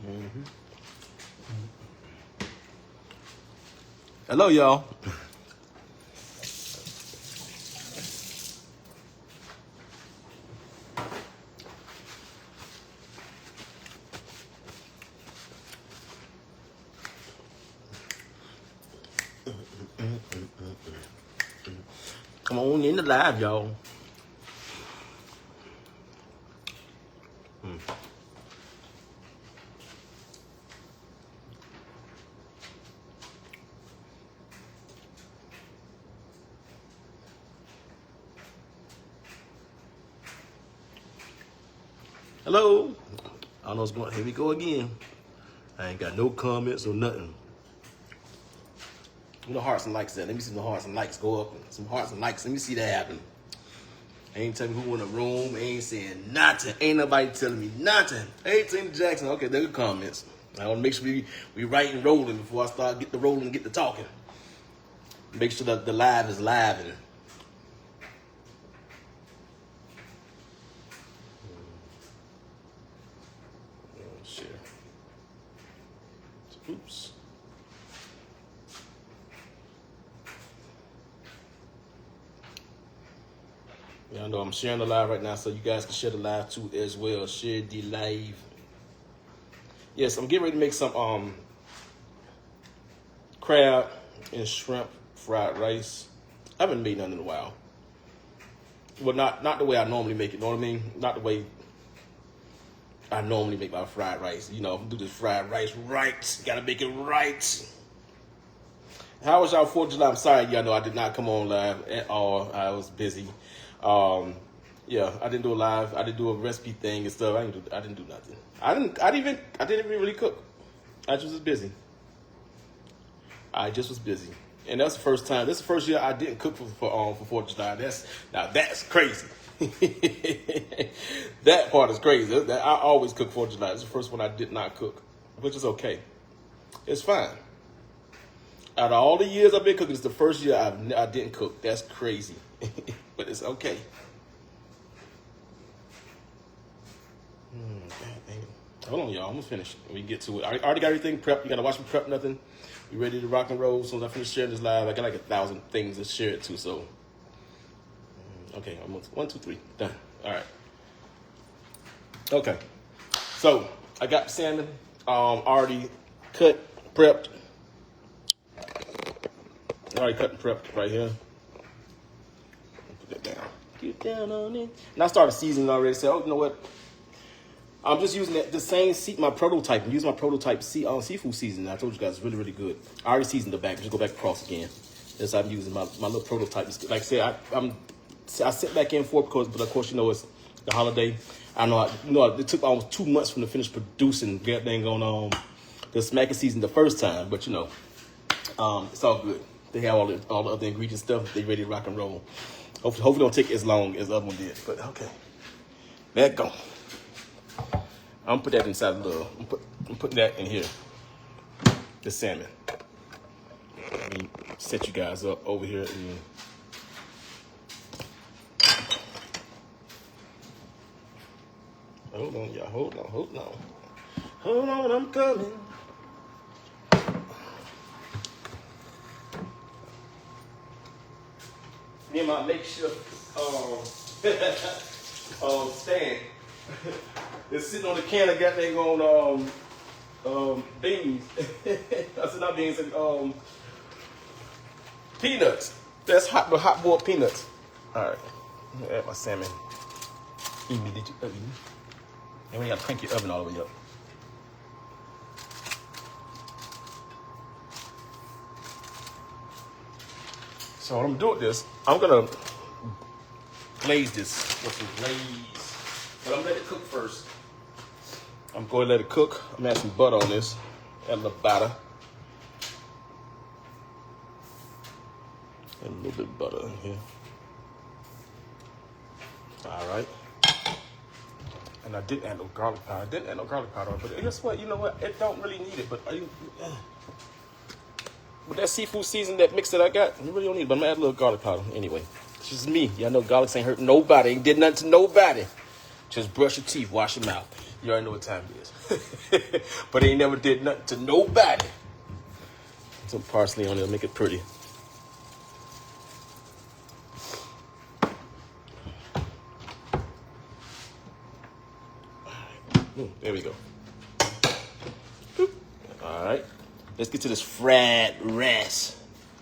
Mm-hmm. Hello, y'all. Come on in the live, y'all. Hello. I don't know what's going on. Here we go again. I ain't got no comments or nothing. Where the hearts and likes at? Let me see the hearts and likes go up. Some hearts and likes. Let me see that happen. Ain't telling me who in the room. Ain't saying nothing. Ain't nobody telling me nothing. Hey, Tina Jackson. Okay, there are comments. I want to make sure we right and rolling before I start get the rolling and get the talking. Make sure that the live is live and share. Oops. Y'all know I'm sharing the live right now, so you guys can share the live too as well. Share the live. Yes, I'm getting ready to make some crab and shrimp fried rice. I haven't made none in a while. Well, not the way I normally make it. Know what I mean? Not the way I normally make my fried rice. You know, do this fried rice right. Gotta make it right. How was y'all 4th of July? I'm sorry, y'all know I did not come on live at all. I was busy. Yeah, I didn't do a live. I didn't do a recipe thing and stuff. I didn't do nothing. I didn't even really cook. I just was busy. I just was busy. And that's the first time. This is the first year I didn't cook for 4th of July. That's crazy. That part is crazy. I always cook 4th of July. It's the first one I did not cook, which is okay. It's fine. Out of all the years I've been cooking, it's the first year I didn't cook. That's crazy. But it's okay. Hold on, y'all. I'm gonna finish. We can get to it. I already got everything prepped. You gotta watch me prep nothing. We ready to rock and roll. As soon as I finish sharing this live, I got like 1,000 things to share it to. So, okay, I'm 1, 2, 3, done. All right. Okay. So I got salmon already cut, prepped. Already cut and prepped right here. Put that down. Get down on it. And I started seasoning already. So, you know what? I'm just using the same my prototype. I'm using my prototype seafood seasoning. I told you guys it's really, really good. I already seasoned the back. Just go back across again. Yes, I'm using my little prototype. Like I said, I sent back in for it but of course, you know, it's the holiday. I know, it took almost 2 months for them to finish producing that thing on the smacking season the first time. But, you know, it's all good. They have all the other ingredient stuff. They ready to rock and roll. Hopefully it don't take as long as the other one did. But, okay. There it go. I'm gonna put that inside the little. I'm putting that in here. The salmon. Let me set you guys up over here. Hold on, y'all. Hold on. Hold on, I'm coming. Me and my makeshift stand. It's sitting on the can of got thing on beans. I said not beans, peanuts. That's hot boiled peanuts. All right, I'm gonna add my salmon immediately. And we gotta crank your oven all the way up. So what I'm doing this, I'm gonna glaze this with some glaze. But I'm gonna let it cook first. I'm going to let it cook. I'm gonna add some butter on this. Add a little batter. And a little bit of butter in here. All right. And I didn't add no garlic powder. But guess what? You know what? It don't really need it. But with that seafood seasoning, that mix that I got, you really don't need it. But I'm gonna add a little garlic powder anyway. It's just me. Y'all know garlics ain't hurt nobody. Ain't did nothing to nobody. Just brush your teeth, wash your mouth. You already know what time it is. But ain't never did nothing to nobody. Some parsley on there, make it pretty. There we go. All right. Let's get to this fried rice.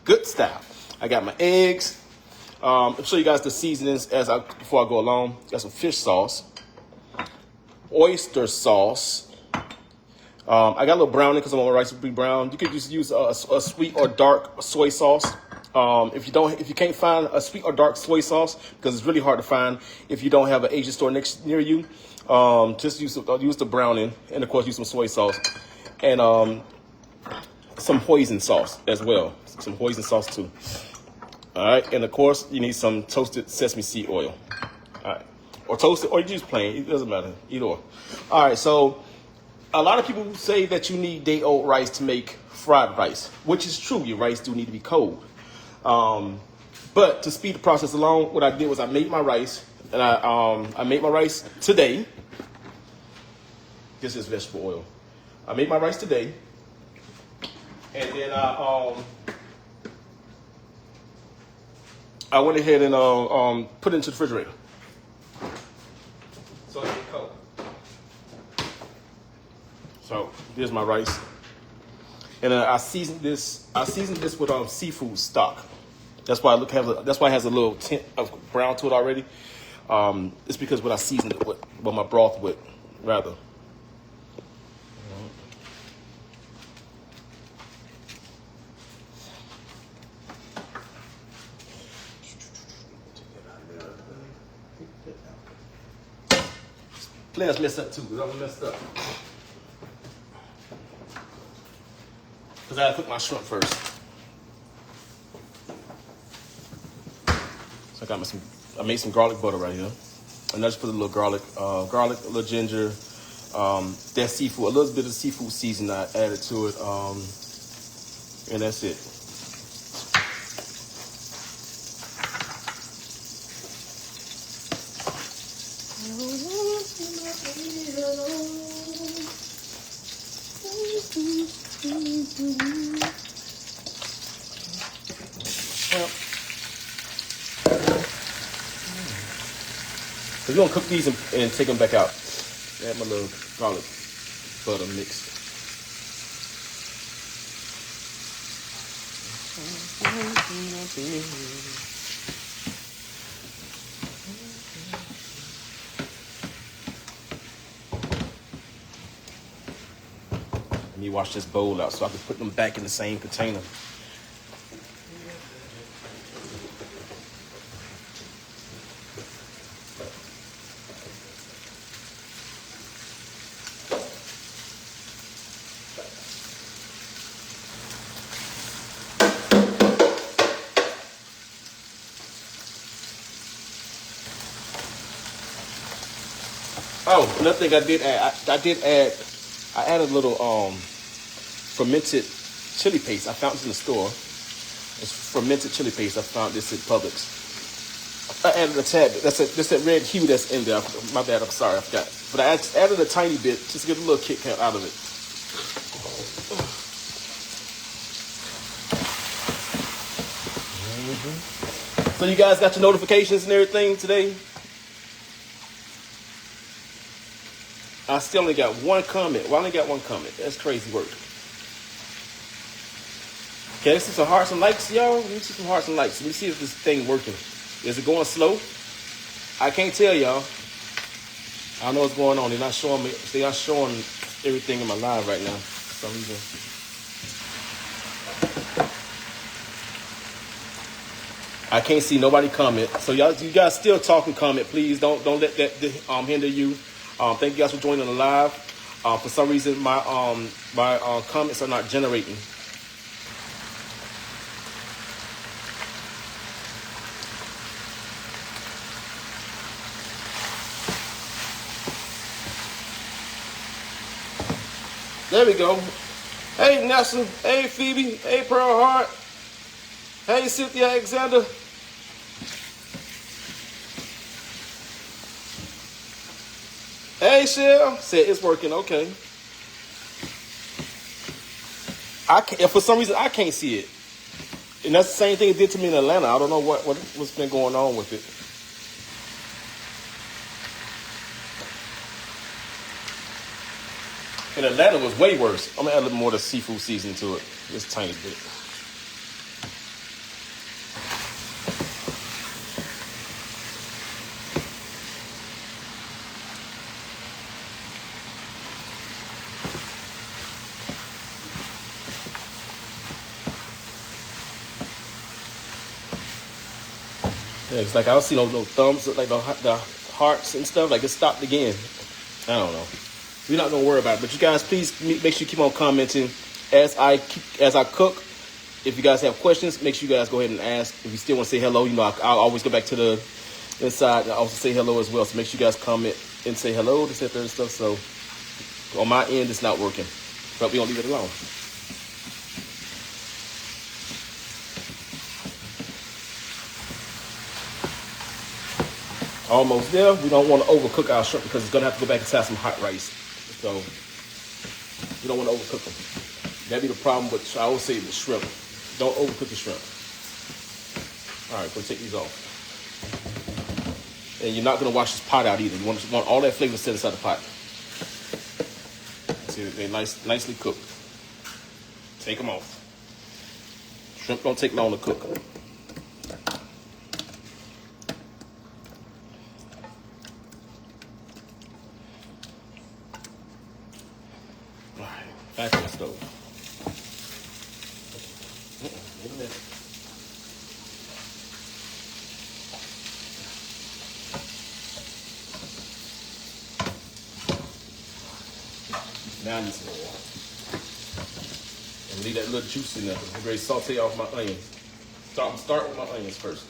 Good style. I got my eggs. I'll show you guys the seasonings before I go along. Got some fish sauce, oyster sauce. I got a little brown in because I want my rice to be brown. You could just use a sweet or dark soy sauce. If you can't find a sweet or dark soy sauce, because it's really hard to find if you don't have an Asian store near you, just use the browning, and of course use some soy sauce and some hoisin sauce as well. Some hoisin sauce too. All right, and of course you need some toasted sesame seed oil. All right, or toasted, or you use plain. It doesn't matter, either or. All right, so a lot of people say that you need day-old rice to make fried rice, which is true. Your rice do need to be cold. But to speed the process along, what I did was I made my rice, and I made my rice today. This is vegetable oil. I made my rice today, and then I went ahead and put it into the refrigerator. So it get cold. So here's my rice, and I seasoned this. With seafood stock. That's why that's why it has a little tint of brown to it already. It's because what I seasoned it with, my broth with, rather. Players messed up too, because I was messed up. Because I gotta cook my shrimp first. So I made some garlic butter right here. And I just put a little garlic, a little ginger, that seafood, a little bit of seafood seasoning I added to it, and that's it. So we're gonna cook these and take them back out. Add my little garlic butter mix. Let me wash this bowl out so I can put them back in the same container. Oh, another thing I did add, I added a little fermented chili paste. I found this in the store. It's fermented chili paste. I found this at Publix. I added a tad bit. That's that red hue that's in there. My bad, I'm sorry, I forgot. But I added a tiny bit just to get a little kick out of it. So you guys got your notifications and everything today? I still only got one comment. Well, I only got one comment. That's crazy work. Okay, let's see some hearts and likes, y'all. Let me see some hearts and likes. Let me see if this thing working. Is it going slow? I can't tell y'all. I don't know what's going on. They're not showing everything in my live right now for some reason. I can't see nobody comment. So you guys still talk and comment, please. Don't let that hinder you. Thank you guys for joining the live. For some reason, my comments are not generating. There we go. Hey, Nelson. Hey, Phoebe. Hey, Pearl Hart. Hey, Cynthia Alexander. Okay, Shell said it's working. Okay. I can't, for some reason I can't see it, and that's the same thing it did to me in Atlanta. I don't know what's been going on with it. In Atlanta was way worse. I'm gonna add a little more of the seafood seasoning to it, just a tiny bit. Yeah, it's like I don't see no thumbs, like the hearts and stuff. Like it stopped again. I don't know. We're not gonna worry about it. But you guys, please make sure you keep on commenting as I cook. If you guys have questions, make sure you guys go ahead and ask. If you still want to say hello, you know I'll always go back to the inside and also say hello as well. So make sure you guys comment and say hello to set there and stuff. So on my end, it's not working, but we don't leave it alone. Almost there. We don't want to overcook our shrimp because it's going to have to go back and have some hot rice. So we don't want to overcook them. That'd be the problem with, I always say, with shrimp. Don't overcook the shrimp. All right, go take these off. And you're not going to wash this pot out either. You want all that flavor set inside the pot. See, they're nicely cooked. Take them off. Shrimp don't take long to cook. Back on the stove. Get in there. Now I need some more water. And leave that little juice in there. I'm ready to saute off my onions. Start with my onions first.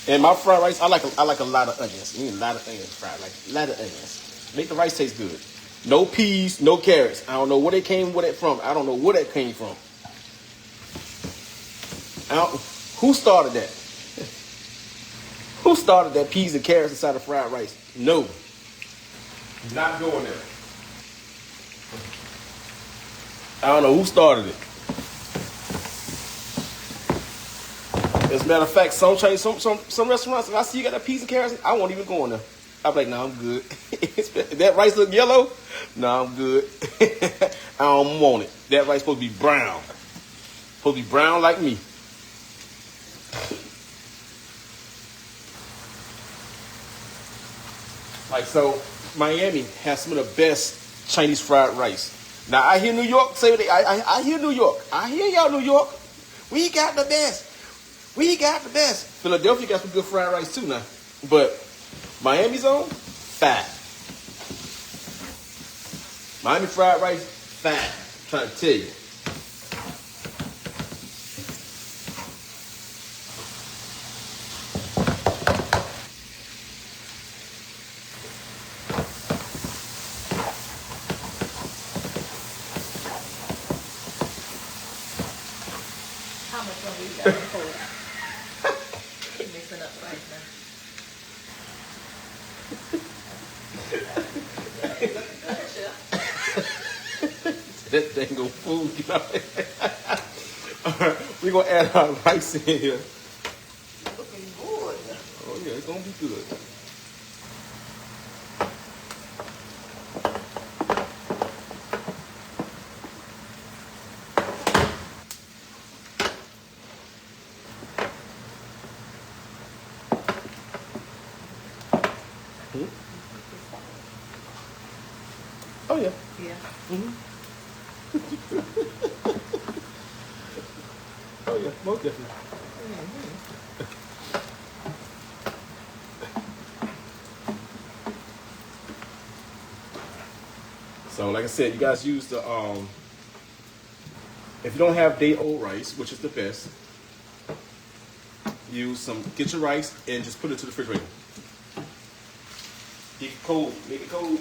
And my fried rice, I like a lot of onions. You need a lot of onions fried, like a lot of onions. Make the rice taste good. No peas, no carrots. I don't know where they came with it from. I don't know where that came from. Who started that? Who started that peas and carrots inside of fried rice? No. Not going there. I don't know who started it. As a matter of fact, some restaurants, if I see you got that peas and carrots, I won't even go in there. I'm like, nah, I'm good. That rice look yellow? Nah, I'm good. I don't want it. That rice supposed to be brown. Supposed to be brown like me. Like, so, Miami has some of the best Chinese fried rice. Now, I hear New York say, I hear New York. I hear y'all, New York. We got the best. We got the best. Philadelphia got some good fried rice too now. But Miami's on, fat. Miami fried rice, fat. I'm trying to tell you. How much longer you got for it? Mixing up right now. That thing go food. All right, we're gonna add our rice in here. Looking good. Oh yeah, it's gonna be good. Oh yeah. Yeah. Mm-hmm. Oh yeah, most definitely. So like I said, you guys use the if you don't have day-old rice, which is the best, get your rice and just put it to the refrigerator. Get it cold, make it cold.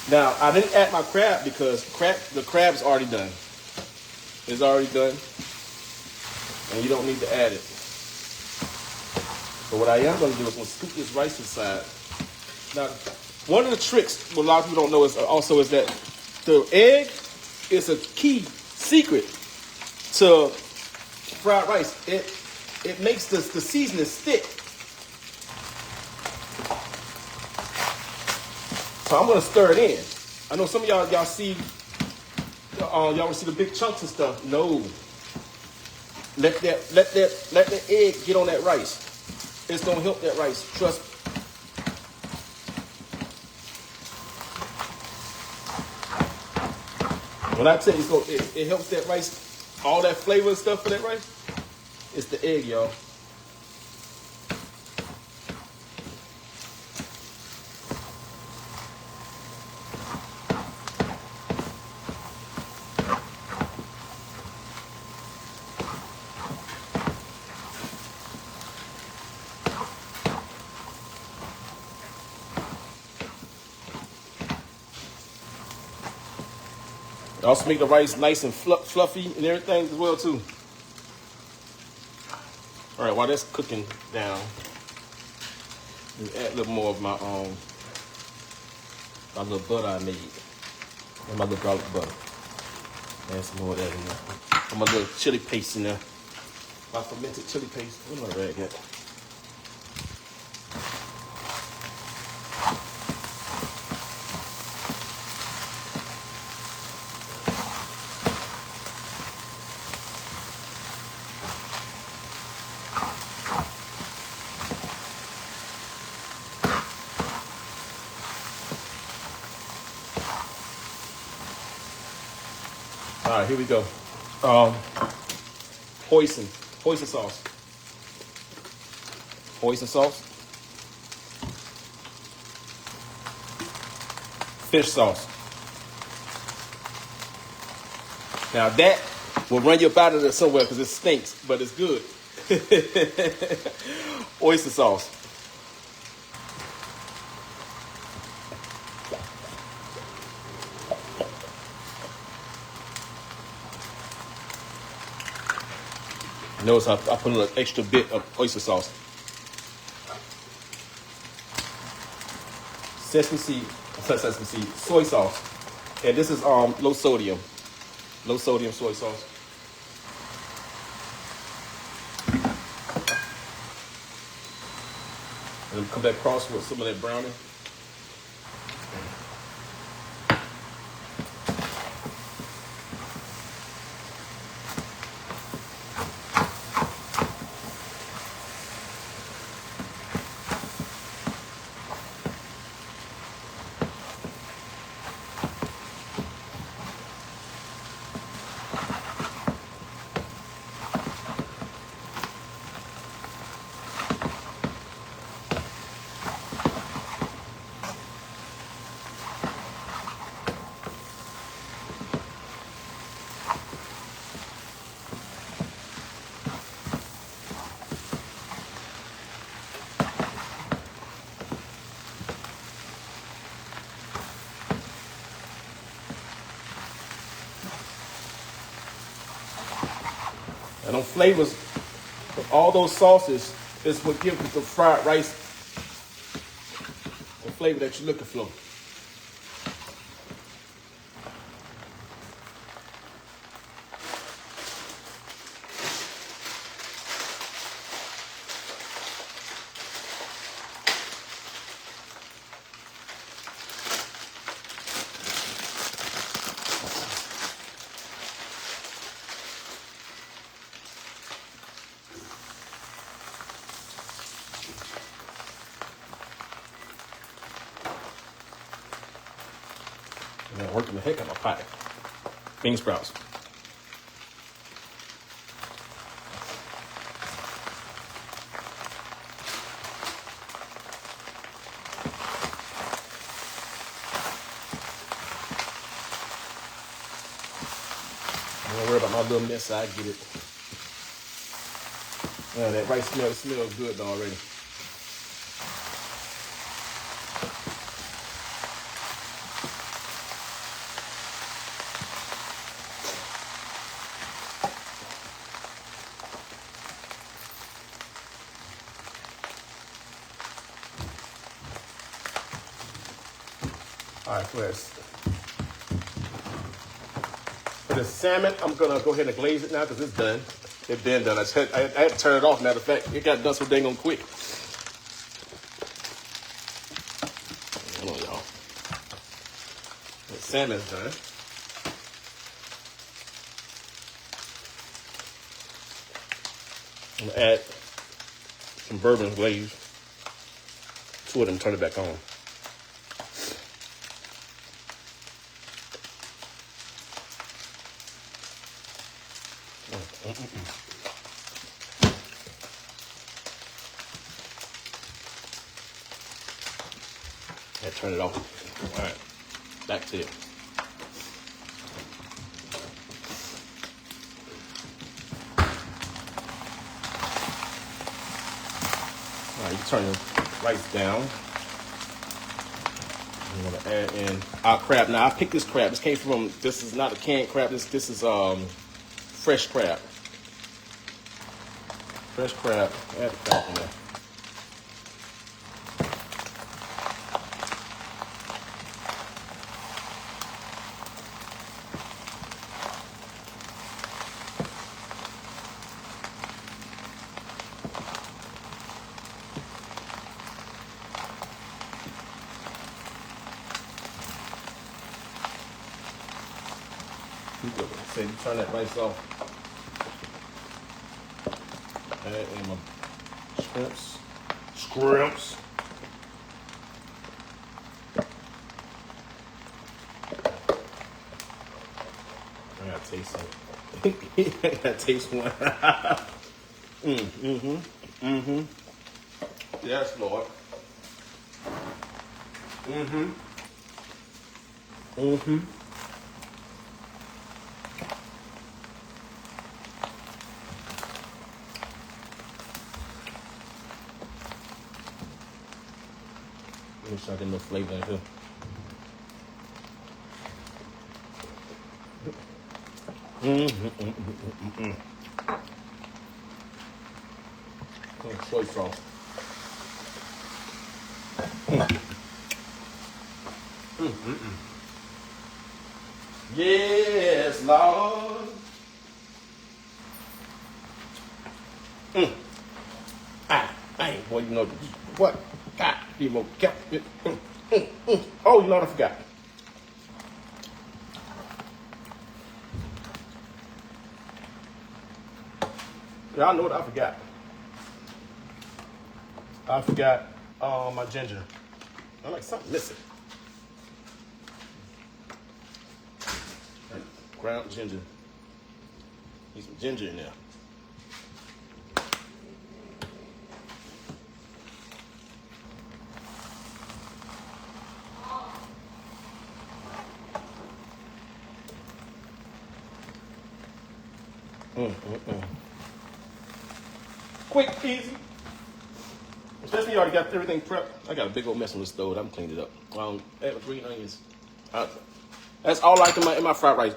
Now, I didn't add my crab because the crab's already done. It's already done. And you don't need to add it. But what I am going to do is I'm going to scoop this rice aside. Now, one of the tricks, what a lot of people don't know, is that the egg is a key secret to fried rice. It makes the seasoning stick. So I'm going to stir it in. I know some of y'all see the big chunks and stuff. No. Let that egg get on that rice. It's gonna help that rice. Trust me. When I tell you it helps that rice, all that flavor and stuff for that rice, it's the egg, y'all. Also make the rice nice and fluffy and everything as well too. All right, while that's cooking down, let me add a little more of my little butter I made. And my little garlic butter. Add some more of that in there. And my little chili paste in there. My fermented chili paste. Where's my rag at? All right, here we go. Hoisin sauce. Hoisin sauce. Fish sauce. Now that will run you up out of there somewhere because it stinks, but it's good. Oyster sauce. Notice I put an extra bit of oyster sauce. Sesame seed, soy sauce. And this is low sodium soy sauce. And come back across with some of that browning. And those flavors of all those sauces is what gives the fried rice the flavor that you're looking for. And working the heck out of my pie. Bean sprouts. Don't worry about my little mess. I get it. Yeah, that rice smells good already. All right, for the salmon, I'm gonna go ahead and glaze it now because it's done. It's been done. I had to turn it off. Matter of fact, it got done so dang on quick. Come on, y'all. The salmon's done. I'm gonna add some bourbon glaze to it and turn it back on. Yeah, turn it off. All right, back to it. All right, you turn your rice down. I'm gonna add in our crab. Now I picked this crab. This came from. This is not a canned crab. This is fresh crab. Fresh crab. Add the crab in there. Say you turn that rice off. Add in my shrimps. I gotta taste it. I gotta taste one. Yes, Lord. Make sure I get no flavor in here. Soy sauce. Yes, Lord. Dang, boy, you know what? God, you know, oh, you know what I forgot. Y'all know what I forgot. I forgot my ginger. I'm like something missing. Ground ginger. Need some ginger in there. Quick, easy. Especially you already got everything prepped. I got a big old mess on the stove. I'm cleaned it up. Add green onions. That's all I like in my fried rice.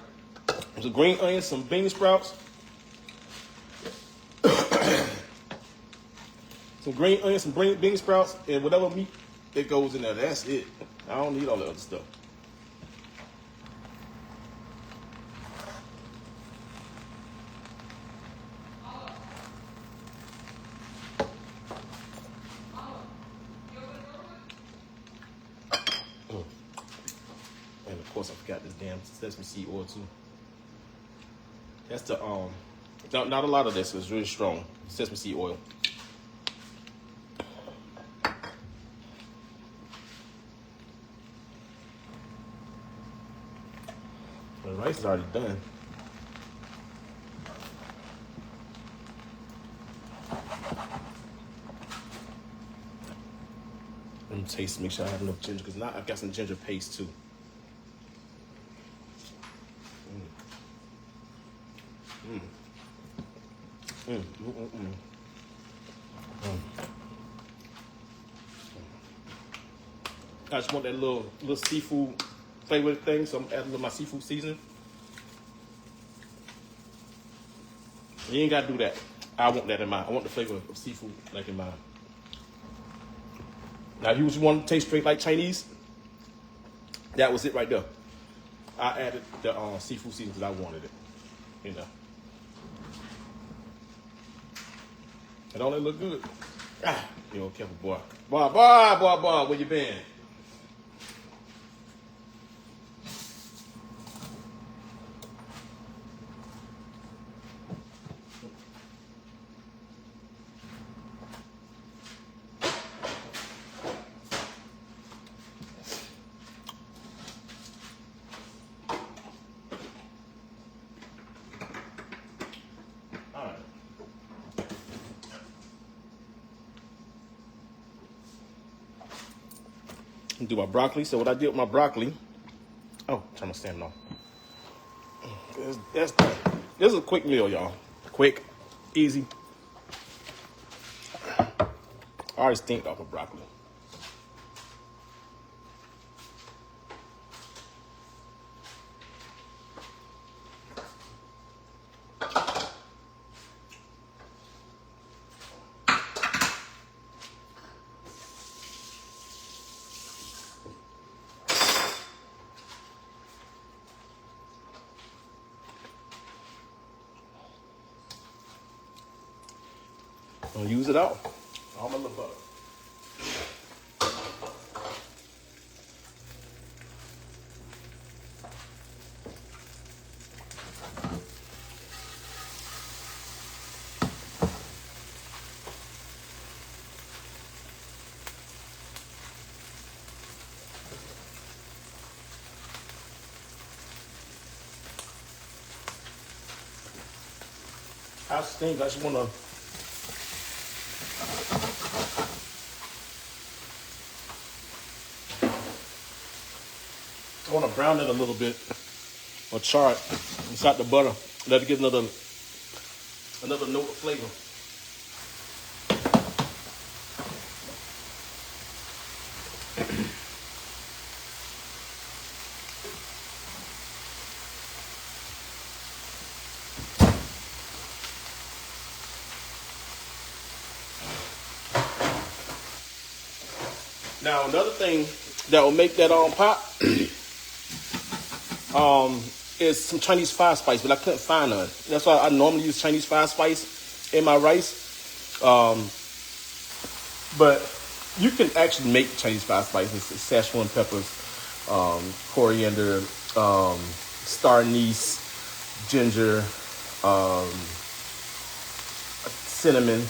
Some green onions, some bean sprouts. Some green onions, some bean sprouts, and whatever meat that goes in there. That's it. I don't need all the other stuff. And of course, I forgot this damn sesame seed oil too. That's the not a lot of this. It's really strong sesame seed oil. The rice is already done. Let me taste, make sure I have enough ginger, because now I've got some ginger paste too. I just want that little seafood flavor thing, so I'm adding a little of my seafood seasoning. You ain't gotta do that. I want that in mine. I want the flavor of seafood like in mine. Now, if you want to taste straight like Chinese, That was it right there. I added the seafood seasoning because I wanted it. You know. It only look good. Ah, you know, careful, boy. Boy, where you been? All right. Do my broccoli. So what I did with my broccoli. Oh, turn my salmon off. This is a quick meal, y'all. Quick, easy. I already stinked off of broccoli. Gonna use it all. All my little butter. I think I just wanna brown it a little bit or char it inside the butter. Let it get another note of flavor. Now another thing that will make that pop is some Chinese fire spice, but I couldn't find none. That's why I normally use Chinese fire spice in my rice. But you can actually make Chinese fire spice. It's Szechuan peppers, coriander, star anise, ginger, cinnamon,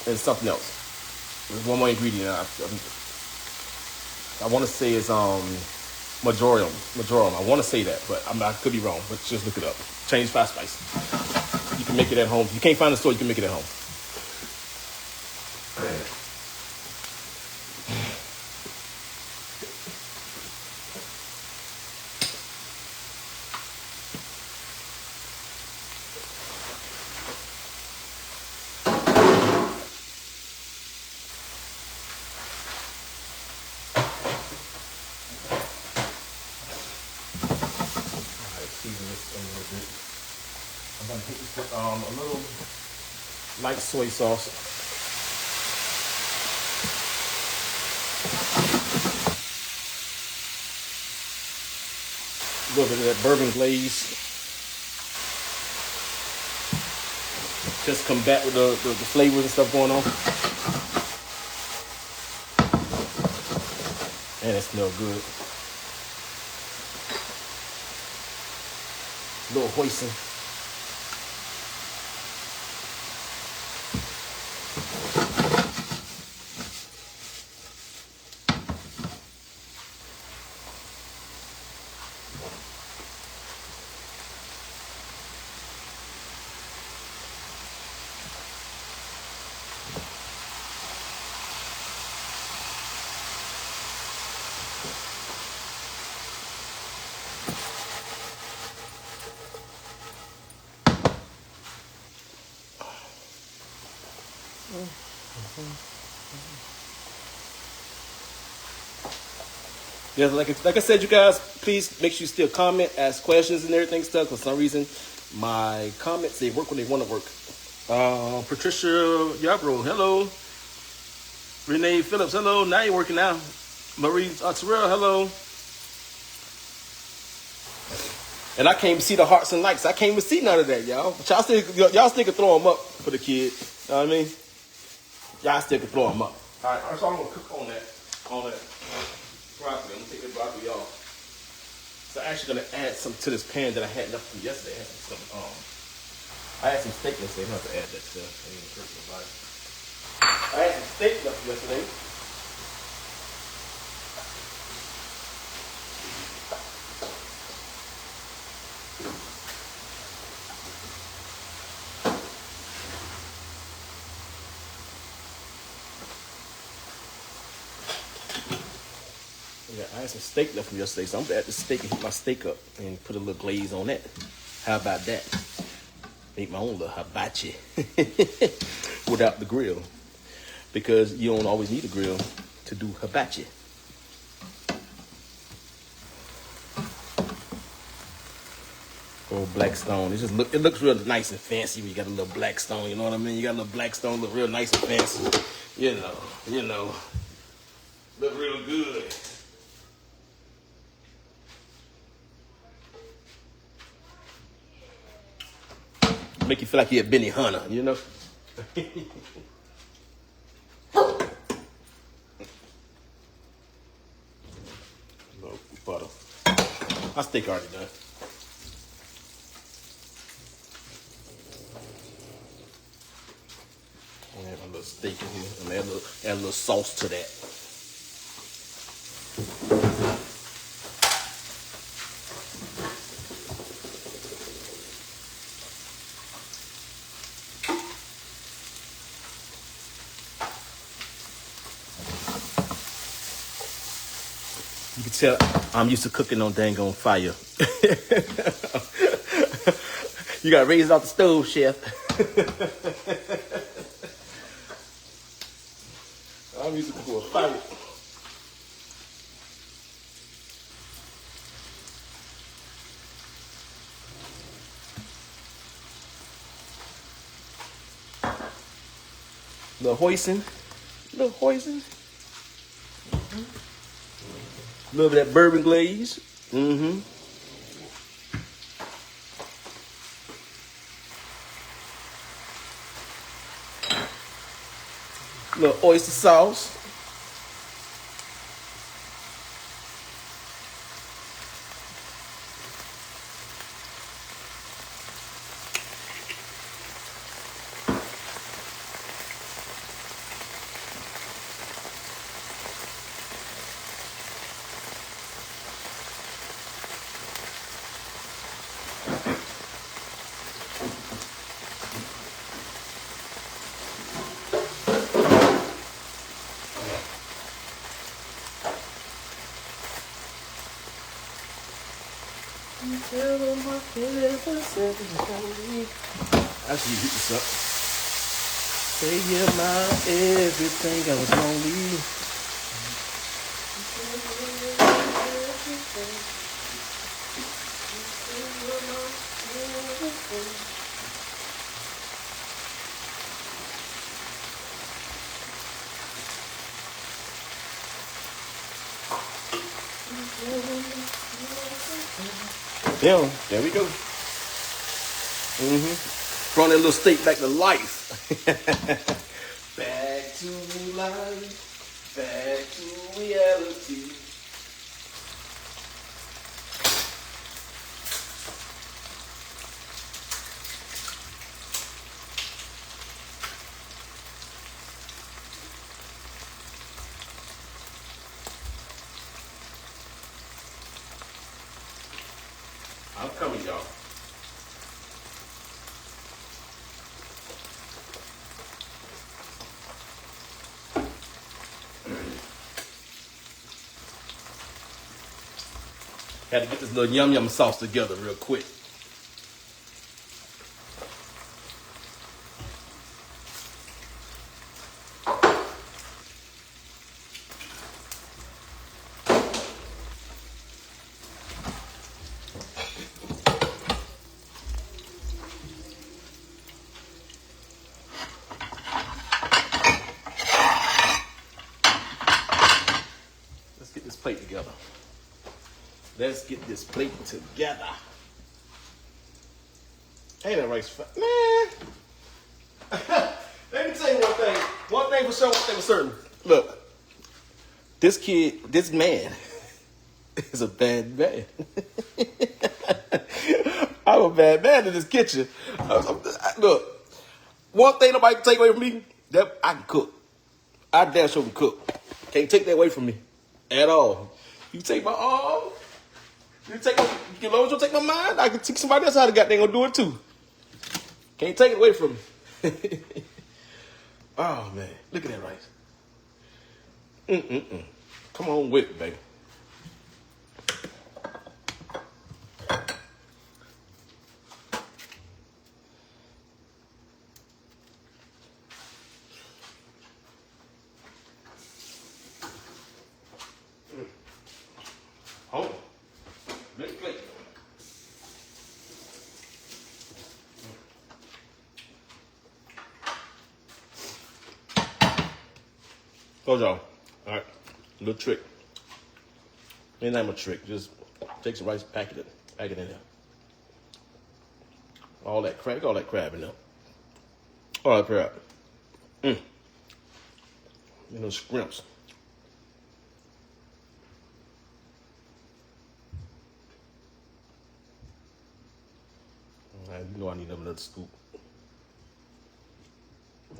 and something else. There's one more ingredient. I want to say it's majorum. I want to say that, but I could be wrong. But just look it up. Chinese fire spice. You can make it at home. If you can't find the store, you can make it at home. I'm gonna hit this with a little light soy sauce. A little bit of that bourbon glaze. Just combat with the flavors and stuff going on. And it smells good. A little hoisin. Yeah, like I said, you guys, please make sure you still comment, ask questions and everything stuff. For some reason, my comments, they work when they want to work. Patricia Yabro, hello. Renee Phillips, hello. Now you're working now. Marie Terrell, hello. And I can't even see the hearts and likes. I can't even see none of that, y'all. But y'all still can throw them up for the kids. You know what I mean? Y'all still can throw them up. All right, so I'm gonna cook on that broccoli. I'm gonna take the broccoli off. So I'm actually gonna add some to this pan that I had left from yesterday. I had some steak yesterday. I'm gonna have to add that to I had some steak left from yesterday. Yeah, I had some steak left from yesterday, so I'm gonna add the steak and heat my steak up and put a little glaze on that. How about that? Make my own little hibachi without the grill, because you don't always need a grill to do hibachi. Oh, black stone. It looks real nice and fancy when you got a little black stone. You know what I mean? You got a little black stone, look real nice and fancy. You know, look real good. Make you feel like you're a Benny Hunter, you know? No butter. My steak already done. I have a little steak in here. I'm gonna add a little sauce to that. You can tell I'm used to cooking on dang on fire. You gotta raise it off the stove, chef. I'm used to cooking on fire. Little hoisin. A little bit of that bourbon glaze. Mm-hmm. A little oyster sauce. I should heat this up. Say you're my everything, I was lonely. There we go. Brought that little steak back to life. Back to life. Back to reality. I'm coming, y'all. Had to get this little yum yum sauce together real quick. Let's get this plate together. Let's get this plate together. Ain't that rice fat? Man. Let me tell you one thing. One thing for sure, one thing for certain. Look, this man is a bad man. I'm a bad man in this kitchen. Look, one thing nobody can take away from me, that I can cook. I damn sure can cook. Can't take that away from me at all. You take my arm, as long as you take my mind, I can teach somebody else how to goddamn gonna do it too. Can't take it away from me. Oh man, look at that rice. Come on with it, baby. Hold on. Big plate. Go, y'all. All right. Little trick. Ain't that much trick. Just take some rice, pack it in there. All that crab in there. All that crab. You know, scrimps. All right, you know I need another scoop.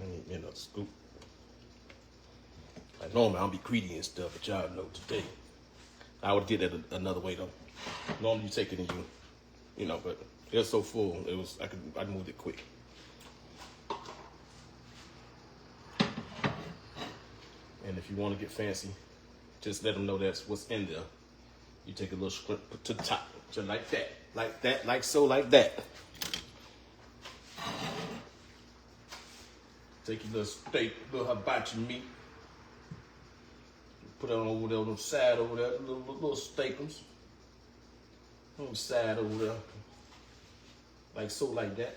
I need another scoop. Like normally I don't be greedy and stuff, but y'all know today I would get that another way though. Normally you take it and you know, but it was so full, I moved it quick. And if you want to get fancy, just let them know that's what's in there. You take a little scrimp to the top, just like that, like so, like that. Take your little steak, little hibachi meat. Put it on over there on the side over there, little steakums. On the side over there. Like so, like that.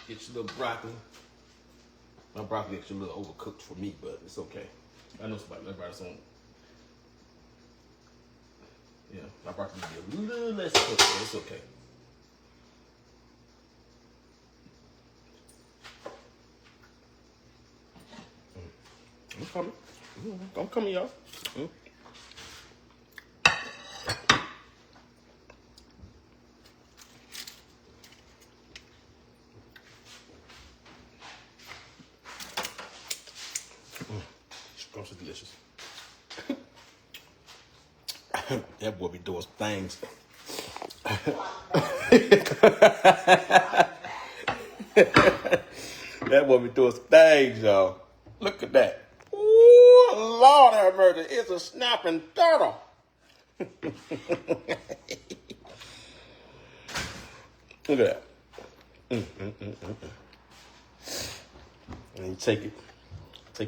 Get your little broccoli. My broccoli is a little overcooked for me, but it's okay. I know everybody's on. Yeah, my broccoli be a little less cooked, but it's okay. I'm coming. I'm coming, y'all. Scrumps are delicious. That boy be doing some things. That boy be doing some things, y'all. Look at that. Ooh, Lord have mercy. It's a snapping turtle. Look at that. And you take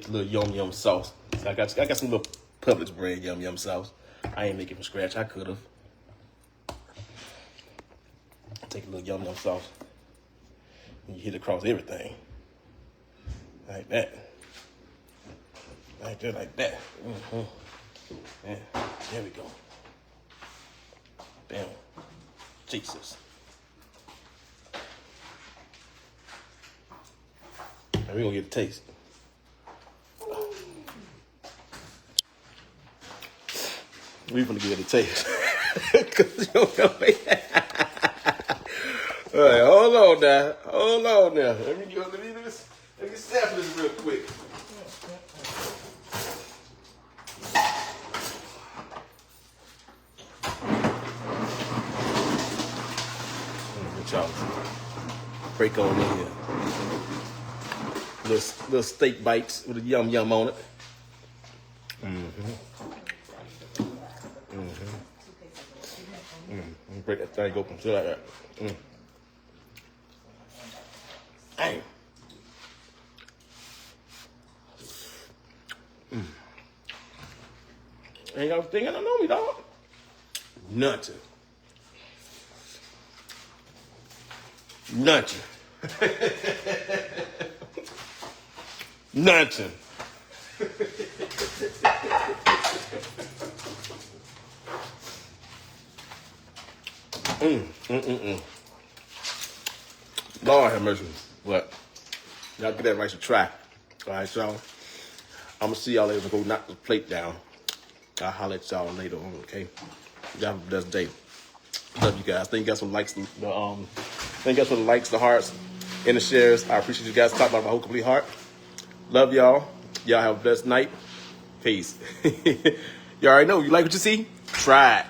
a little yum sauce. So I got some little Publix brand yum sauce. I ain't making from scratch. I could have. Take a little yum sauce. And you hit it across everything. Like that. Like that. Yeah, there we go. Bam. Jesus. And we're gonna get a taste. We're gonna give it a taste. Cause you don't know me. All right, hold on now. Let me sample this real quick. Y'all break on in here. Little steak bites with a yum on it. Break that thing open just like that. Dang. Ain't y'all thinking I don't know me, dog? Nothing. Nothing. Lord have mercy. But y'all get that right to try. All right, y'all. I'm gonna see y'all later. Go knock the plate down. I'll holler at y'all later on. Okay. Y'all have a blessed day. Love you guys. Thank you guys for the likes. Thank you guys for the likes, the hearts, and the shares. I appreciate you guys. Talk about my whole complete heart. Love y'all. Y'all have a blessed night. Peace. You already know. You like what you see? Try it.